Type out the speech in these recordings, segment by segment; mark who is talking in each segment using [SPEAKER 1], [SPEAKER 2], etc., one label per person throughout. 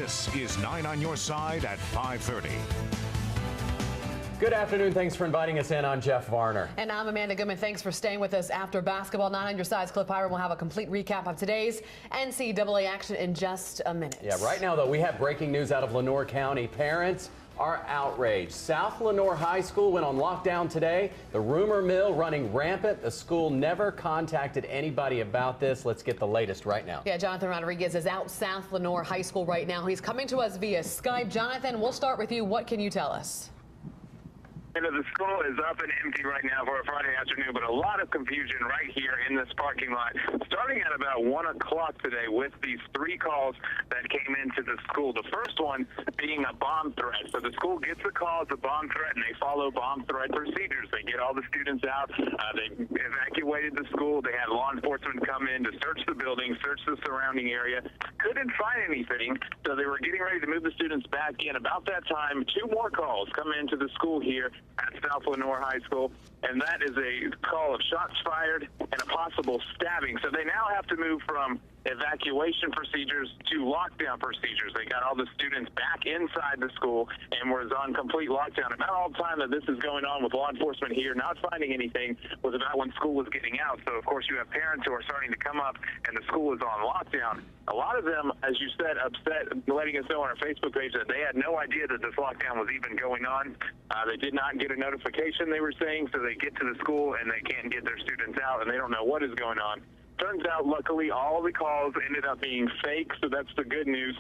[SPEAKER 1] This is 9 on your side at 5:30.
[SPEAKER 2] Good afternoon. Thanks for inviting us in. I'm Jeff Varner.
[SPEAKER 3] And I'm Amanda Goodman. Thanks for staying with us after basketball. 9 on your side's Cliff Hiram will have a complete recap of today's NCAA action in just a minute.
[SPEAKER 2] Yeah, right now, though, we have breaking news out of Lenoir County. Parents are outraged. South Lenoir High School went on lockdown today. The rumor mill running rampant. The school never contacted anybody about this. Let's get the latest right now.
[SPEAKER 3] Yeah, Jonathan Rodriguez is out South Lenoir High School right now. He's coming to us via Skype. Jonathan, we'll start with you. What can you tell us?
[SPEAKER 4] The school is up and empty right now for a Friday afternoon, but a lot of confusion right here in this parking lot. Starting at about 1 o'clock today with these 3 calls that came into the school. The first one being a bomb threat. So the school gets a call, it's a bomb threat, and they follow bomb threat procedures. They get all the students out. They evacuated the school. They had law enforcement come in to search the building, search the surrounding area. Couldn't find anything, so they were getting ready to move the students back in. About that time, 2 more calls come into the school here at South Lenoir High School, and that is a call of shots fired and a possible stabbing. So they now have to move from evacuation procedures to lockdown procedures. They got all the students back inside the school and was on complete lockdown. About all the time that this is going on with law enforcement here, not finding anything, was about when school was getting out. So, of course, you have parents who are starting to come up, and the school is on lockdown. A lot of them, as you said, upset, letting us know on our Facebook page that they had no idea that this lockdown was even going on. They did not get a notification, they were saying, so they get to the school and they can't get their students out, and they don't know what is going on. Turns out, luckily, all the calls ended up being fake, so that's the good news.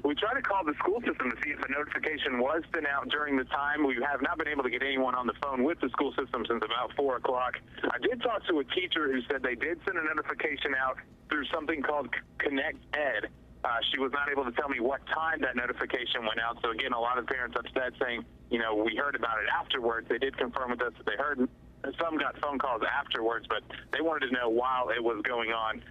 [SPEAKER 4] We tried to call the school system to see if a notification was sent out during the time. We have not been able to get anyone on the phone with the school system since about 4 o'clock. I did talk to a teacher who said they did send a notification out through something called Connect Ed. She was not able to tell me what time that notification went out. So, again, a lot of parents upset saying, you know, we heard about it afterwards. They did confirm with us that they heard. Some got phone calls afterwards, but they wanted to know while it was going on.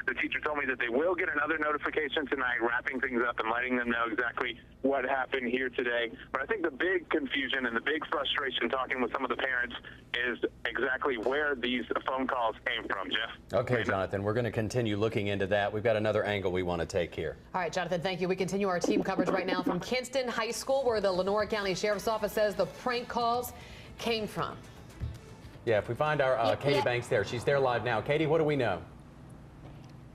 [SPEAKER 4] The teacher told me that they will get another notification tonight, wrapping things up and letting them know exactly what happened here today. But I think the big confusion and the big frustration talking with some of the parents is exactly where these phone calls came from, Jeff.
[SPEAKER 2] Okay, Jonathan, we're going to continue looking into that. We've got another angle we want to take here.
[SPEAKER 3] All right, Jonathan, thank you. We continue our team coverage right now from Kinston High School, where the Lenoir County Sheriff's Office says the prank calls came from.
[SPEAKER 2] Yeah, if we find our Katie Banks there, she's there live now. Katie, what do we know?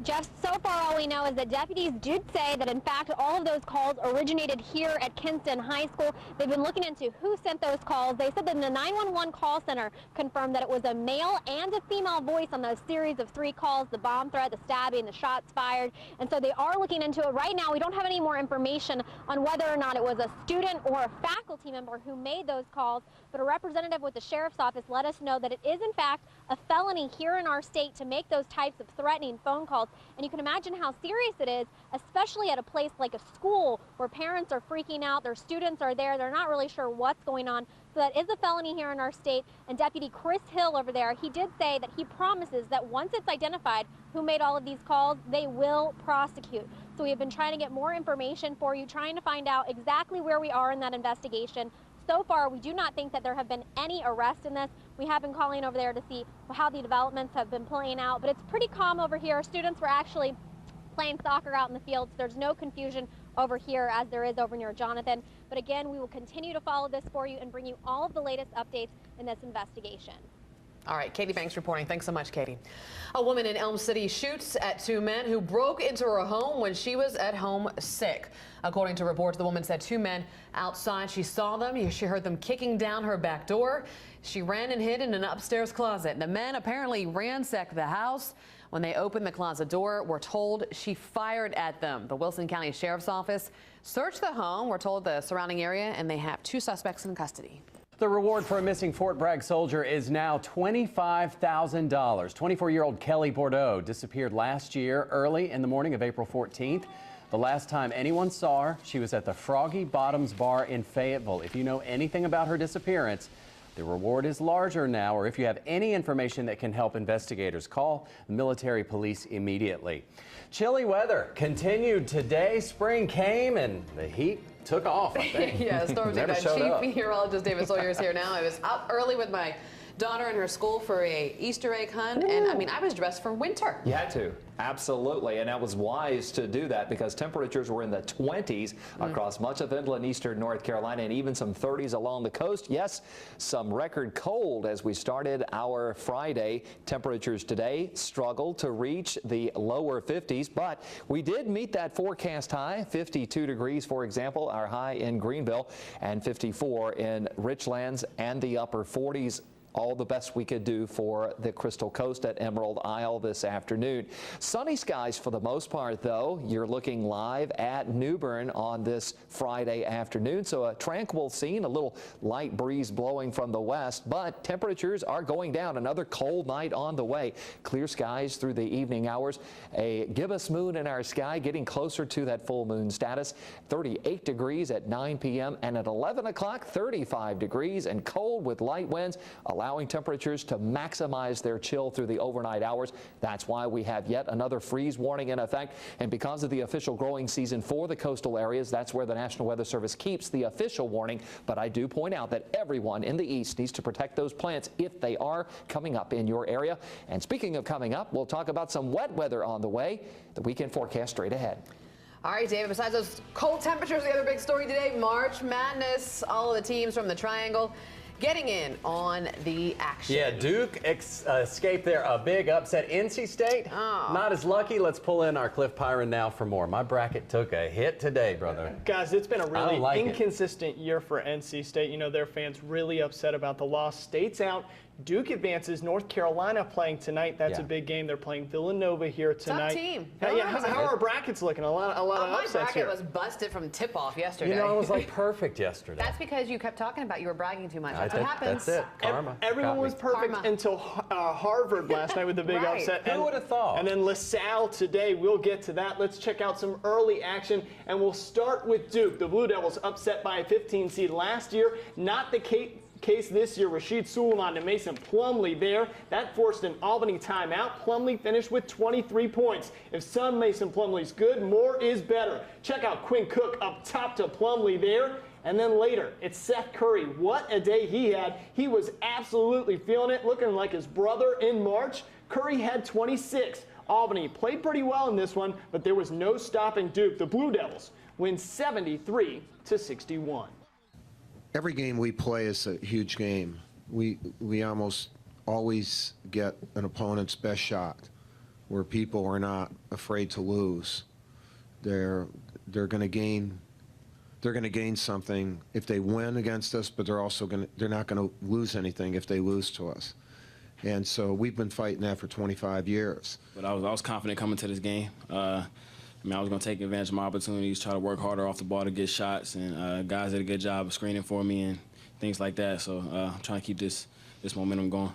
[SPEAKER 5] Jeff, so far all we know is that deputies did say that, in fact, all of those calls originated here at Kinston High School. They've been looking into who sent those calls. They said that the 911 call center confirmed that it was a male and a female voice on those series of 3 calls, the bomb threat, the stabbing, the shots fired. And so they are looking into it. Right now, we don't have any more information on whether or not it was a student or a faculty member who made those calls, but a representative with the sheriff's office let us know that it is, in fact, a felony here in our state to make those types of threatening phone calls. And you can imagine how serious it is, especially at a place like a school where parents are freaking out, their students are there, they're not really sure what's going on. So that is a felony here in our state. And Deputy Chris Hill over there, he did say that he promises that once it's identified who made all of these calls, they will prosecute. So we have been trying to get more information for you, trying to find out exactly where we are in that investigation. So far, we do not think that there have been any arrests in this. We have been calling over there to see how the developments have been playing out, but it's pretty calm over here. Students were actually playing soccer out in the fields. There's no confusion over here as there is over near Jonathan. But again, we will continue to follow this for you and bring you all of the latest updates in this investigation.
[SPEAKER 3] All right, Katie Banks reporting. Thanks so much, Katie. A woman in Elm City shoots at 2 men who broke into her home when she was at home sick. According to reports, the woman said 2 men outside. She saw them. She heard them kicking down her back door. She ran and hid in an upstairs closet. The men apparently ransacked the house. When they opened the closet door, we're told she fired at them. The Wilson County Sheriff's Office searched the home. We're told the surrounding area, and they have 2 suspects in custody.
[SPEAKER 2] The reward for a missing Fort Bragg soldier is now $25,000. 24-year-old Kelly Bordeaux disappeared last year early in the morning of April 14th. The last time anyone saw her, she was at the Froggy Bottoms Bar in Fayetteville. If you know anything about her disappearance, the reward is larger now, or if you have any information that can help investigators, call the military police immediately. Chilly weather continued today. Spring came and the heat took off, I think.
[SPEAKER 3] Yeah, storm team
[SPEAKER 2] Chief
[SPEAKER 3] meteorologist David Sawyer is here now. I was up early with my daughter and her school for a Easter egg hunt, and I mean, I was dressed for winter.
[SPEAKER 6] You had to. Absolutely, and that was wise to do that because temperatures were in the 20s across much of inland eastern North Carolina and even some 30s along the coast. Yes, some record cold as we started our Friday. Temperatures today struggled to reach the lower 50s, but we did meet that forecast high, 52 degrees, for example, our high in Greenville, and 54 in Richlands and the upper 40s. All the best we could do for the Crystal Coast at Emerald Isle this afternoon. Sunny skies for the most part, though. You're looking live at New Bern on this Friday afternoon, so a tranquil scene, a little light breeze blowing from the west, but temperatures are going down. Another cold night on the way. Clear skies through the evening hours. A gibbous moon in our sky, getting closer to that full moon status. 38 degrees at 9 p.m. and at 11 o'clock, 35 degrees and cold with light winds, allowing temperatures to maximize their chill through the overnight hours. That's why we have yet another freeze warning in effect. And because of the official growing season for the coastal areas, that's where the National Weather Service keeps the official warning. But I do point out that everyone in the east needs to protect those plants if they are coming up in your area. And speaking of coming up, we'll talk about some wet weather on the way. The weekend forecast straight ahead.
[SPEAKER 3] All right, David, besides those cold temperatures, the other big story today, March Madness. All of the teams from the Triangle getting in on the action.
[SPEAKER 2] Yeah, Duke escaped there, a big upset. NC State, not as lucky. Let's pull in our Cliff Pyron now for more. My bracket took a hit today, brother.
[SPEAKER 7] Guys, it's been a really inconsistent year for NC State. You know, their fans really upset about the loss. State's out. Duke advances. North Carolina playing tonight. That's a big game. They're playing Villanova here tonight.
[SPEAKER 3] Tough team.
[SPEAKER 7] How are our brackets looking? A lot of upsets
[SPEAKER 3] my bracket
[SPEAKER 7] here.
[SPEAKER 3] was busted from tip-off yesterday.
[SPEAKER 2] You know, it was like perfect yesterday.
[SPEAKER 3] That's because you kept talking about you were bragging too much. That's what happens.
[SPEAKER 2] That's it. Karma.
[SPEAKER 7] Everyone was perfect until Harvard last night with the big upset.
[SPEAKER 2] Who would have thought?
[SPEAKER 7] And then LaSalle today. We'll get to that. Let's check out some early action, and we'll start with Duke. The Blue Devils upset by a 15 seed last year. Not the case this year. Rashid Suleiman to Mason Plumlee there. That forced an Albany timeout. Plumlee finished with 23 points. If son Mason Plumlee's good, more is better. Check out Quinn Cook up top to Plumlee there. And then later, it's Seth Curry. What a day he had. He was absolutely feeling it, looking like his brother in March. Curry had 26. Albany played pretty well in this one, but there was no stopping Duke. The Blue Devils win 73-61.
[SPEAKER 8] Every game we play is a huge game. We almost always get an opponent's best shot, where people are not afraid to lose. They're going to gain something if they win against us, but they're not going to lose anything if they lose to us. And so we've been fighting that for 25 years.
[SPEAKER 9] But I was confident coming to this game. I was going to take advantage of my opportunities, try to work harder off the ball to get shots, and guys did a good job of screening for me and things like that. So I'm trying to keep this momentum going.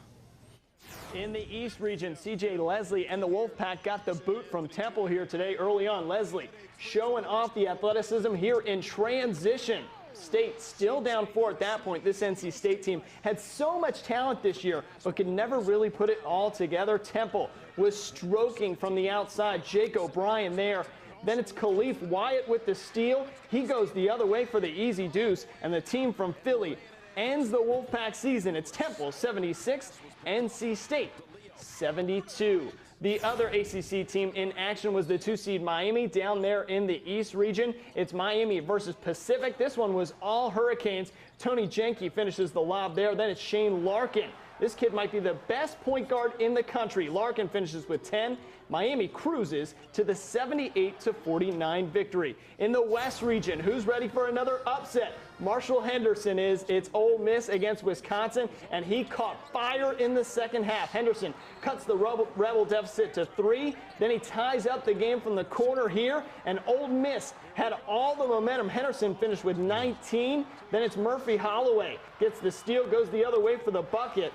[SPEAKER 7] In the East region, C.J. Leslie and the Wolfpack got the boot from Temple here today early on. Leslie showing off the athleticism here in transition. State still down 4 at that point. This NC State team had so much talent this year, but could never really put it all together. Temple was stroking from the outside. Jake O'Brien there. Then it's Khalif Wyatt with the steal. He goes the other way for the easy deuce, and the team from Philly ends the Wolfpack season. It's Temple 76, NC State 72. The other ACC team in action was the 2-seed Miami down there in the East region. It's Miami versus Pacific. This one was all Hurricanes. Tony Jenke finishes the lob there. Then it's Shane Larkin. This kid might be the best point guard in the country. Larkin finishes with 10. Miami cruises to the 78-49 victory. In the West region, who's ready for another upset? Marshall Henderson is. It's Ole Miss against Wisconsin, and he caught fire in the second half. Henderson cuts the Rebel deficit to 3. Then he ties up the game from the corner here, and Ole Miss had all the momentum. Henderson finished with 19. Then it's Murphy Holloway. Gets the steal, goes the other way for the bucket.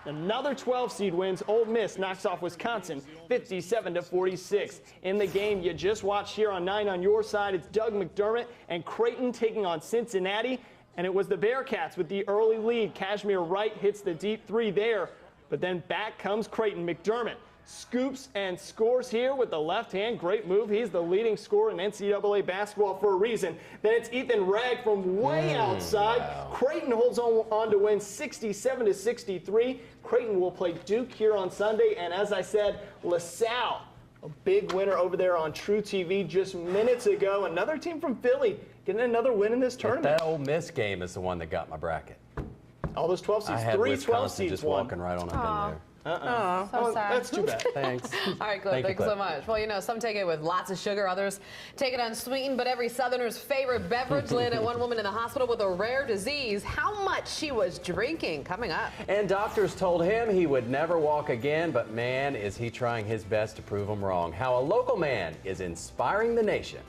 [SPEAKER 7] Another 12-seed wins. Ole Miss knocks off Wisconsin 57-46. In the game you just watched here on 9 on your side, it's Doug McDermott and Creighton taking on Cincinnati. And it was the Bearcats with the early lead. Kashmir Wright hits the deep 3 there. But then back comes Creighton. McDermott scoops and scores here with the left hand. Great move. He's the leading scorer in NCAA basketball for a reason. Then it's Ethan Ragg from way outside.
[SPEAKER 2] Wow.
[SPEAKER 7] Creighton holds on to win 67-63. Creighton will play Duke here on Sunday. And as I said, LaSalle, a big winner over there on True TV just minutes ago. Another team from Philly getting another win in this tournament.
[SPEAKER 2] That Ole Miss game is the one that got my bracket.
[SPEAKER 7] All those 12 seeds,
[SPEAKER 2] I had
[SPEAKER 7] 3 12
[SPEAKER 2] Wisconsin
[SPEAKER 7] seeds
[SPEAKER 2] just
[SPEAKER 7] won.
[SPEAKER 2] walking right on up in there.
[SPEAKER 3] So sad.
[SPEAKER 7] That's too bad.
[SPEAKER 2] Thanks.
[SPEAKER 3] All right, Cliff,
[SPEAKER 2] Thank you,
[SPEAKER 3] thanks so
[SPEAKER 2] Cliff.
[SPEAKER 3] much. Well, you know, some take it with lots of sugar, others take it unsweetened, but every Southerner's favorite beverage landed one woman in the hospital with a rare disease. How much she was drinking, coming up.
[SPEAKER 2] And doctors told him he would never walk again, but man, is he trying his best to prove them wrong. How a local man is inspiring the nation.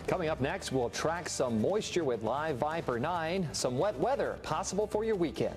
[SPEAKER 6] Coming up next, we'll track some moisture with Live Viper 9, some wet weather possible for your weekend.